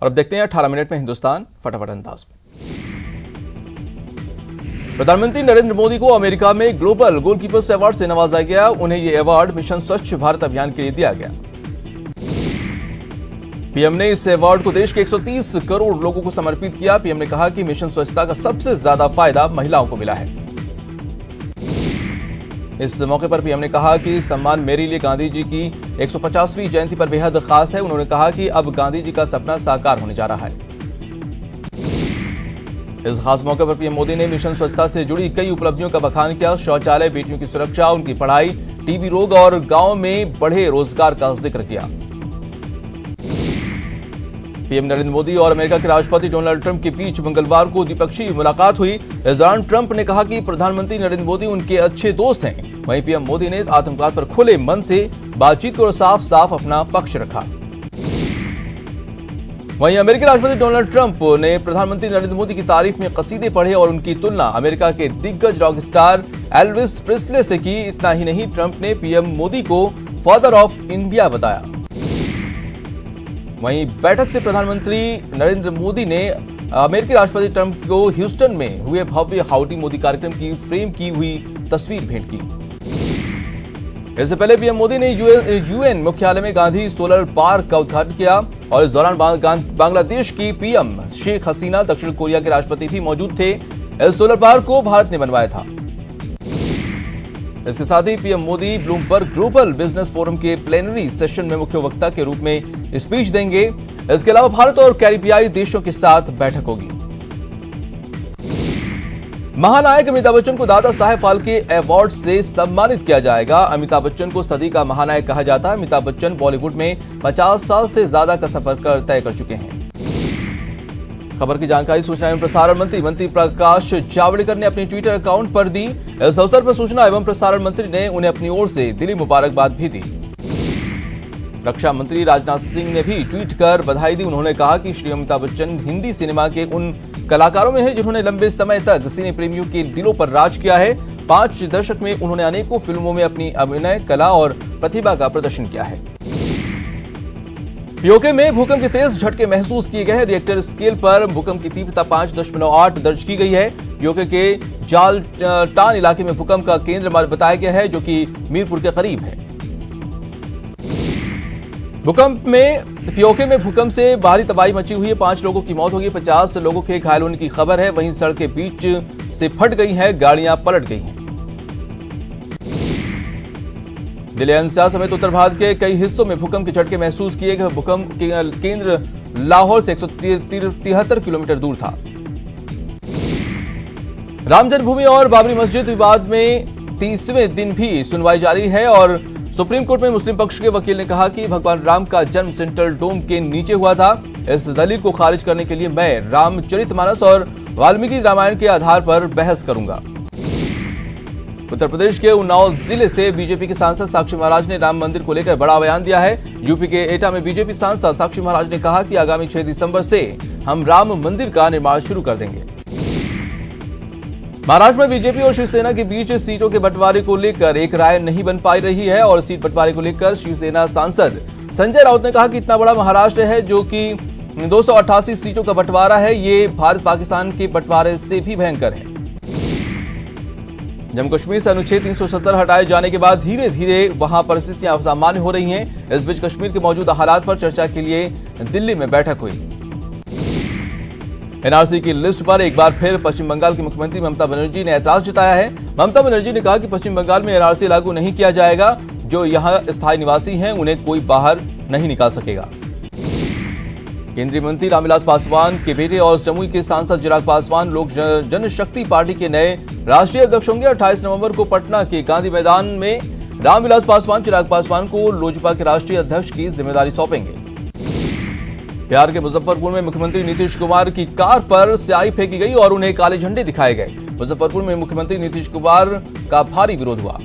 और अब देखते हैं 18 मिनट में हिंदुस्तान फटाफट अंदाज में। प्रधानमंत्री नरेंद्र मोदी को अमेरिका में ग्लोबल गोलकीपर्स अवार्ड से नवाजा गया। उन्हें यह अवार्ड मिशन स्वच्छ भारत अभियान के लिए दिया गया। पीएम ने इस अवार्ड को देश के 130 करोड़ लोगों को समर्पित किया। पीएम ने कहा कि मिशन स्वच्छता का सबसे ज्यादा फायदा महिलाओं को मिला है। इस मौके पर पीएम ने कहा कि सम्मान मेरे लिए गांधी जी की 150वीं जयंती पर बेहद खास है। उन्होंने कहा कि अब गांधी जी का सपना साकार होने जा रहा है। इस खास मौके पर पीएम मोदी ने मिशन स्वच्छता से जुड़ी कई उपलब्धियों का बखान किया। शौचालय, बेटियों की सुरक्षा, उनकी पढ़ाई, टीबी रोग और गांव में बढ़े रोजगार का जिक्र किया। पीएम नरेंद्र मोदी और अमेरिका के राष्ट्रपति डोनाल्ड ट्रंप के बीच मंगलवार को द्विपक्षीय मुलाकात हुई। इस दौरान ट्रंप ने कहा कि प्रधानमंत्री नरेंद्र मोदी उनके अच्छे दोस्त हैं। वहीं पीएम मोदी ने आतंकवाद पर खुले मन से बातचीत और साफ साफ अपना पक्ष रखा। वहीं अमेरिकी राष्ट्रपति डोनाल्ड ट्रंप ने प्रधानमंत्री नरेंद्र मोदी की तारीफ में कसीदे पढ़े और उनकी तुलना अमेरिका के दिग्गज रॉक स्टार एल्विस प्रेस्ले से की। इतना ही नहीं, ट्रंप ने पीएम मोदी को फादर ऑफ इंडिया बताया। वहीं बैठक से प्रधानमंत्री नरेंद्र मोदी ने अमेरिकी राष्ट्रपति ट्रंप को ह्यूस्टन में हुए भव्य हाउडी मोदी कार्यक्रम की फ्रेम की हुई तस्वीर भेंट की। इससे पहले पीएम मोदी ने यूएन मुख्यालय में गांधी सोलर पार्क का उद्घाटन किया और इस दौरान बांग्लादेश की पीएम शेख हसीना, दक्षिण कोरिया के राष्ट्रपति भी मौजूद थे। इस सोलर पार्क को भारत ने बनवाया था। इसके साथ ही PM Modi Bloomberg global business forum के प्लेनरी सेशन में मुख्य वक्ता के रूप में स्पीच देंगे। इसके अलावा भारत और कैरिबियाई देशों के साथ बैठक होगी। महानायक अमिताभ बच्चन को दादा साहेब फाल्के अवार्ड से सम्मानित किया जाएगा। अमिताभ बच्चन को सदी का महानायक कहा जाता है। अमिताभ बच्चन बॉलीवुड में 50 साल से ज्यादा का सफर तय कर चुके हैं। खबर की जानकारी सूचना एवं प्रसारण मंत्री प्रकाश जावड़ेकर ने अपने ट्विटर अकाउंट पर दी। इस अवसर पर सूचना एवं प्रसारण मंत्री ने उन्हें अपनी ओर से दिली मुबारकबाद भी दी। रक्षा मंत्री राजनाथ सिंह ने भी ट्वीट कर बधाई दी। उन्होंने कहा कि श्री अमिताभ बच्चन हिंदी सिनेमा के उन कलाकारों में हैं जिन्होंने लंबे समय तक सिने प्रेमियों के दिलों पर राज किया है। 5 दशक में उन्होंने अनेकों फिल्मों में अपनी अभिनय कला और प्रतिभा का प्रदर्शन किया है। पीओके में भूकंप के तेज झटके महसूस किए गए हैं। रिएक्टर स्केल पर भूकंप की तीव्रता 5.8 दर्ज की गई है। पीओके के जालटान इलाके में भूकंप का केंद्र बताया गया है, जो कि मीरपुर के करीब है। पीओके में भूकंप से भारी तबाही मची हुई है। 5 लोगों की मौत हो गई, 50 लोगों के घायल होने की खबर है। वहीं सड़कें बीच से फट गई हैं, गाड़ियां पलट गई हैं। दिल्ली एनसीआर समेत उत्तर भारत के कई हिस्सों में भूकंप के झटके महसूस किए गए। भूकंप के केंद्र लाहौर से 173 किलोमीटर दूर था। राम जन्मभूमि और बाबरी मस्जिद विवाद में 30वें दिन भी सुनवाई जारी है और सुप्रीम कोर्ट में मुस्लिम पक्ष के वकील ने कहा कि भगवान राम का जन्म सेंट्रल डोम के नीचे हुआ था। इस दलील को खारिज करने के लिए मैं रामचरितमानस और वाल्मीकि रामायण के आधार पर बहस करूंगा। उत्तर प्रदेश के उन्नाव जिले से बीजेपी के सांसद साक्षी महाराज ने राम मंदिर को लेकर बड़ा बयान दिया है। यूपी के एटा में बीजेपी सांसद साक्षी महाराज ने कहा कि आगामी 6 दिसंबर से हम राम मंदिर का निर्माण शुरू कर देंगे। महाराष्ट्र में बीजेपी और शिवसेना के बीच सीटों के बंटवारे को लेकर एक राय नहीं बन पा रही है और सीट बंटवारे को लेकर शिवसेना सांसद संजय राउत ने कहा कि इतना बड़ा महाराष्ट्र है, जो कि 288 सीटों का बंटवारा है, ये भारत पाकिस्तान के बंटवारे से भी भयंकर है। जम्मू कश्मीर से अनुच्छेद 370 हटाए जाने के बाद धीरे धीरे वहां परिस्थितियां सामान्य हो रही हैं। इस बीच कश्मीर के मौजूदा हालात पर चर्चा के लिए दिल्ली में बैठक हुई। एनआरसी की लिस्ट पर एक बार फिर पश्चिम बंगाल की मुख्यमंत्री ममता बनर्जी ने ऐतराज जताया है। ममता बनर्जी ने कहा कि पश्चिम बंगाल में एनआरसी लागू नहीं किया जाएगा। जो यहां स्थायी निवासी हैं उन्हें कोई बाहर नहीं निकाल सकेगा। केंद्रीय मंत्री रामविलास पासवान के बेटे और जमुई के सांसद चिराग पासवान लोक जनशक्ति पार्टी के नए राष्ट्रीय अध्यक्ष होंगे। 28 नवंबर को पटना के गांधी मैदान में रामविलास पासवान चिराग पासवान को लोजपा के राष्ट्रीय अध्यक्ष की जिम्मेदारी सौंपेंगे। बिहार के मुजफ्फरपुर में मुख्यमंत्री नीतीश कुमार की कार पर स्याही फेंकी गई और उन्हें काले झंडे दिखाए गए। मुजफ्फरपुर में मुख्यमंत्री नीतीश कुमार का भारी विरोध हुआ।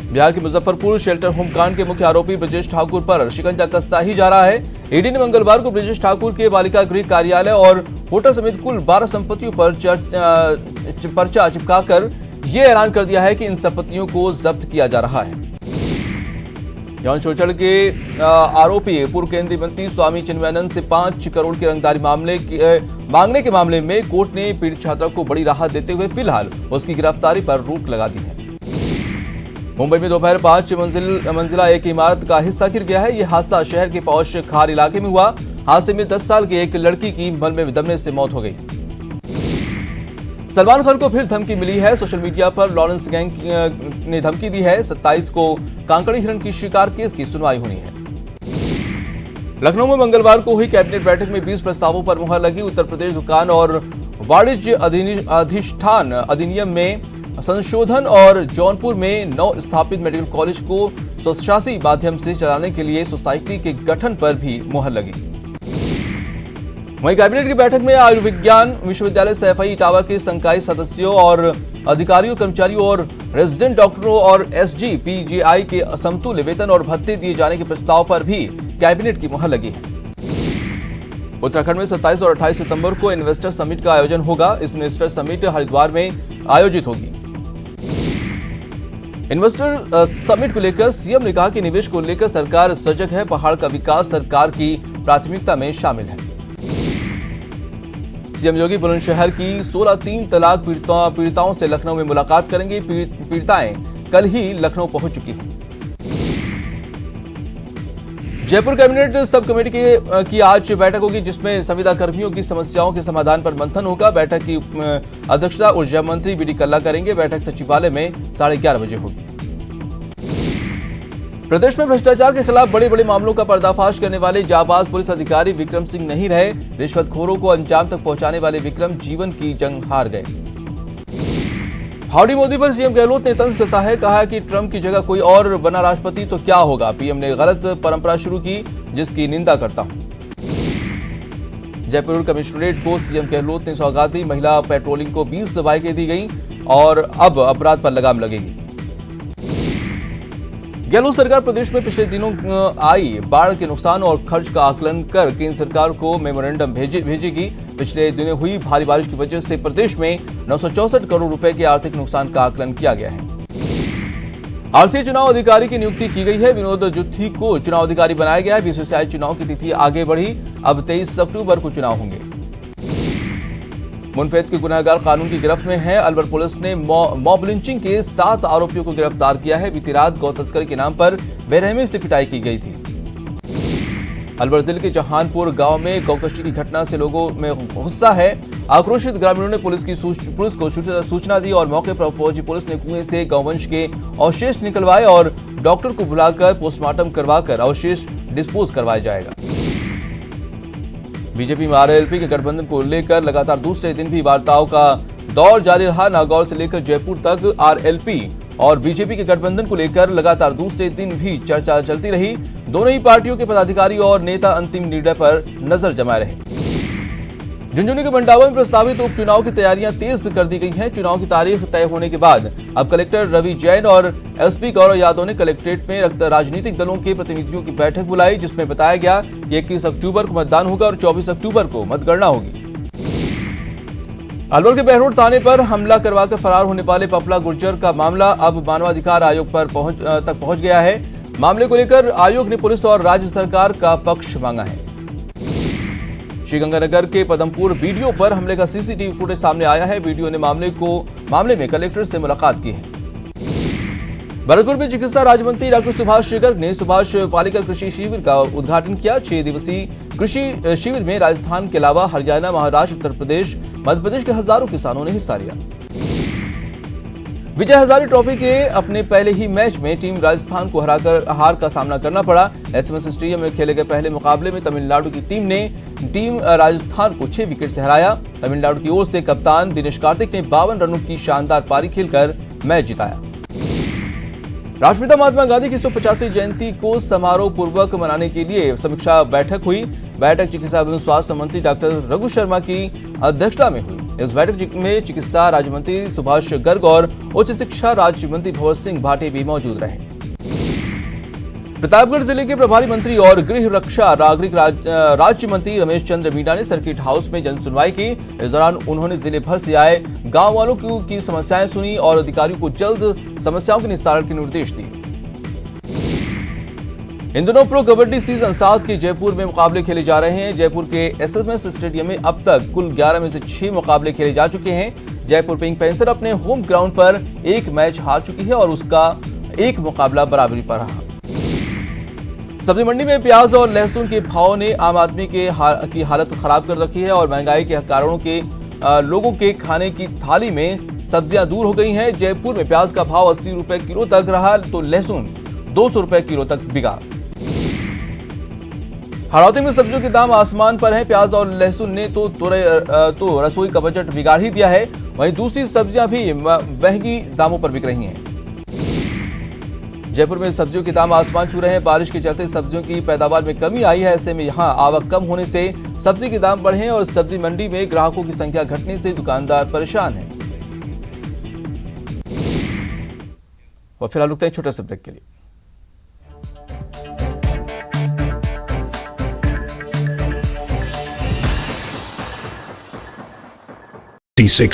बिहार के मुजफ्फरपुर शेल्टर होम कांड के मुख्य आरोपी ब्रजेश ठाकुर पर शिकंजा कसता ही जा रहा है। ईडी ने मंगलवार को ब्रजेश ठाकुर के बालिका गृह कार्यालय और होटल समेत कुल 12 संपत्तियों पर पर्चा चिपकाकर यह ऐलान कर दिया है कि इन संपत्तियों को जब्त किया जा रहा है। यौन शोषण के आरोपी पूर्व केंद्रीय मंत्री स्वामी चिन्मयानंद से 5 करोड़ की रंगदारी मांगने के मामले में कोर्ट ने पीड़ित छात्रा को बड़ी राहत देते हुए फिलहाल उसकी गिरफ्तारी पर रोक लगा दी है। मुंबई में दोपहर 5 मंजिला एक इमारत का हिस्सा गिर गया है। यह हादसा शहर के पौष खार इलाके में हुआ। हादसे में 10 साल की एक लड़की की मल में दबने से मौत हो गई। सलमान खान को फिर धमकी मिली है। सोशल मीडिया पर लॉरेंस गैंग ने धमकी दी है। 27 को कांकड़ी हिरण की शिकार केस की सुनवाई होनी है। लखनऊ में मंगलवार को हुई कैबिनेट बैठक में 20 प्रस्तावों पर मुहर लगी। उत्तर प्रदेश दुकान और वाणिज्य अधिष्ठान अधिनियम में संशोधन और जौनपुर में 9 स्थापित मेडिकल कॉलेज को स्वशासी माध्यम से चलाने के लिए सोसाइटी के गठन पर भी मुहर लगी। वहीं कैबिनेट की बैठक में आयुर्विज्ञान विश्वविद्यालय सैफई इटावा के संकाय सदस्यों और अधिकारियों, कर्मचारियों और रेजिडेंट डॉक्टरों और SGPGI के समतुल्य वेतन और भत्ते दिए जाने के प्रस्ताव पर भी कैबिनेट की मुहर लगी है। उत्तराखंड में 27 और 28 सितंबर को इन्वेस्टर समिट का आयोजन होगा। इस इन्वेस्टर समिट हरिद्वार में आयोजित होगी। इन्वेस्टर समिट को लेकर सीएम ने कहा कि निवेश को लेकर सरकार सजग है। पहाड़ का विकास सरकार की प्राथमिकता में शामिल है। सीएम योगी बुलंदशहर की 16 3 तलाक पीड़िताओं से लखनऊ में मुलाकात करेंगे। पीड़िताएं कल ही लखनऊ पहुंच चुकी हैं। जयपुर कैबिनेट सब कमेटी की आज बैठक होगी, जिसमें संविदा कर्मियों की समस्याओं के समाधान पर मंथन होगा। बैठक की अध्यक्षता ऊर्जा मंत्री बीडी कल्ला करेंगे। बैठक सचिवालय में 11:30 बजे होगी। प्रदेश में भ्रष्टाचार के खिलाफ बड़े बड़े मामलों का पर्दाफाश करने वाले जाबाज पुलिस अधिकारी विक्रम सिंह नहीं रहे। रिश्वतखोरों को अंजाम तक पहुंचाने वाले विक्रम जीवन की जंग हार गए। हाउडी मोदी पर सीएम गहलोत ने तंज कसा है। कहा कि ट्रंप की जगह कोई और बना राष्ट्रपति तो क्या होगा। पीएम ने गलत परंपरा शुरू की, जिसकी निंदा करता हूं। जयपुर कमिश्नरेट को सीएम गहलोत ने सौगात दी। महिला पेट्रोलिंग को 20 बाइकें दी गई और अब अपराध पर लगाम लगेगी। गहलोत सरकार प्रदेश में पिछले दिनों आई बाढ़ के नुकसान और खर्च का आकलन कर केंद्र सरकार को मेमोरेंडम भेजेगी। पिछले दिनों हुई भारी बारिश की वजह से प्रदेश में 964 करोड़ रुपए के आर्थिक नुकसान का आकलन किया गया है। आरसीए चुनाव अधिकारी की नियुक्ति की गई है। विनोद जुत्थी को चुनाव अधिकारी बनाया गया है। बीसीसीआई चुनाव की तिथि आगे बढ़ी। अब 23 अक्टूबर को चुनाव होंगे। मुनफेद के गुनहगार कानून की गिरफ्त में है। अलवर पुलिस ने मॉब लिंचिंग के 7 आरोपियों को गिरफ्तार किया है। बीती रात गौ तस्करी के नाम पर बेरहमी से पिटाई की गई थी। अलवर जिले के जहानपुर गांव में गौकशी की घटना से लोगों में गुस्सा है। आक्रोशित ग्रामीणों ने पुलिस को सूचना दी और मौके पर पहुंची पुलिस ने कुएं से गौवंश के अवशेष निकलवाए और डॉक्टर को बुलाकर पोस्टमार्टम करवाकर अवशेष डिस्पोज करवाया जाएगा। बीजेपी में आरएलपी के गठबंधन को लेकर लगातार दूसरे दिन भी वार्ताओं का दौर जारी रहा। नागौर से लेकर जयपुर तक आरएलपी और बीजेपी के गठबंधन को लेकर लगातार दूसरे दिन भी चर्चा चलती रही। दोनों ही पार्टियों के पदाधिकारी और नेता अंतिम निर्णय पर नजर जमाए रहे। झुंझुनू के बंटावा में प्रस्तावित उपचुनाव की तैयारियां तेज कर दी गई हैं। चुनाव की तारीख तय होने के बाद अब कलेक्टर रवि जैन और एसपी गौरव यादव ने कलेक्ट्रेट में राजनीतिक दलों के प्रतिनिधियों की बैठक बुलाई, जिसमें बताया गया कि 21 अक्टूबर को मतदान होगा और 24 अक्टूबर को मतगणना होगी। अलवर के बहरोड थाने पर हमला करवाकर फरार होने वाले पपला गुर्जर का मामला अब मानवाधिकार आयोग पर पहुंच गया है। मामले को लेकर आयोग ने पुलिस और राज्य सरकार का पक्ष मांगा है। श्रीगंगानगर के पदमपुर बीडीओ पर हमले का सीसीटीवी फुटेज सामने आया है। बीडीओ ने मामले में कलेक्टर से मुलाकात की है। भरतपुर में चिकित्सा राज्य मंत्री डॉक्टर सुभाष गर्ग ने सुभाष पालेकर कृषि शिविर का उद्घाटन किया। 6 दिवसीय कृषि शिविर में राजस्थान के अलावा हरियाणा, महाराष्ट्र, उत्तर प्रदेश, मध्य प्रदेश के हजारों किसानों ने हिस्सा लिया। विजय हजारे ट्रॉफी के अपने पहले ही मैच में टीम राजस्थान को हराकर हार का सामना करना पड़ा। एसएमएस स्टेडियम में खेले गए पहले मुकाबले में तमिलनाडु की टीम राजस्थान को 6 विकेट से हराया। तमिलनाडु की ओर से कप्तान दिनेश कार्तिक ने 52 रनों की शानदार पारी खेलकर मैच जिताया। राष्ट्रपिता महात्मा गांधी की 150वीं जयंती को समारोह पूर्वक मनाने के लिए समीक्षा बैठक हुई। बैठक चिकित्सा एवं स्वास्थ्य मंत्री डॉक्टर रघु शर्मा की अध्यक्षता में हुई। इस बैठक में चिकित्सा राज्य मंत्री सुभाष गर्ग और उच्च शिक्षा राज्य मंत्री भंवर सिंह भाटे भी मौजूद रहे। प्रतापगढ़ जिले के प्रभारी मंत्री और गृह रक्षा नागरिक राज्य मंत्री रमेश चंद्र मीणा ने सर्किट हाउस में जन सुनवाई की। इस दौरान उन्होंने जिले भर से आए गांव वालों की समस्याएं सुनी और अधिकारियों को जल्द समस्याओं के निस्तारण के निर्देश दिए। इन दिनों प्रो कबड्डी सीजन 7 के जयपुर में मुकाबले खेले जा रहे हैं। जयपुर के एसएमएस स्टेडियम में अब तक कुल 11 में से 6 मुकाबले खेले जा चुके हैं। जयपुर पिंक पैंथर अपने होम ग्राउंड पर एक मैच हार चुकी है और उसका एक मुकाबला बराबरी पर रहा। सब्जी मंडी में प्याज और लहसुन के भाव ने आम आदमी की हालत खराब कर रखी है और महंगाई के कारणों के लोगों के खाने की थाली में सब्जियां दूर हो गई हैं। जयपुर में प्याज का भाव 80 रुपए किलो तक रहा तो लहसुन 200 रुपए किलो तक बिका। हाड़ौती में सब्जियों के दाम आसमान पर हैं। प्याज और लहसुन ने तो रसोई का बजट बिगाड़ ही दिया है। वहीं दूसरी सब्जियां भी महंगी दामों पर बिक रही हैं। जयपुर में सब्जियों के दाम आसमान छू रहे हैं। बारिश के चलते सब्जियों की पैदावार में कमी आई है। ऐसे में यहां आवक कम होने से सब्जी के दाम बढ़े हैं और सब्जी मंडी में ग्राहकों की संख्या घटने से दुकानदार परेशान हैं। और फिलहाल रुकते हैं छोटे से ब्रेक के लिए। T6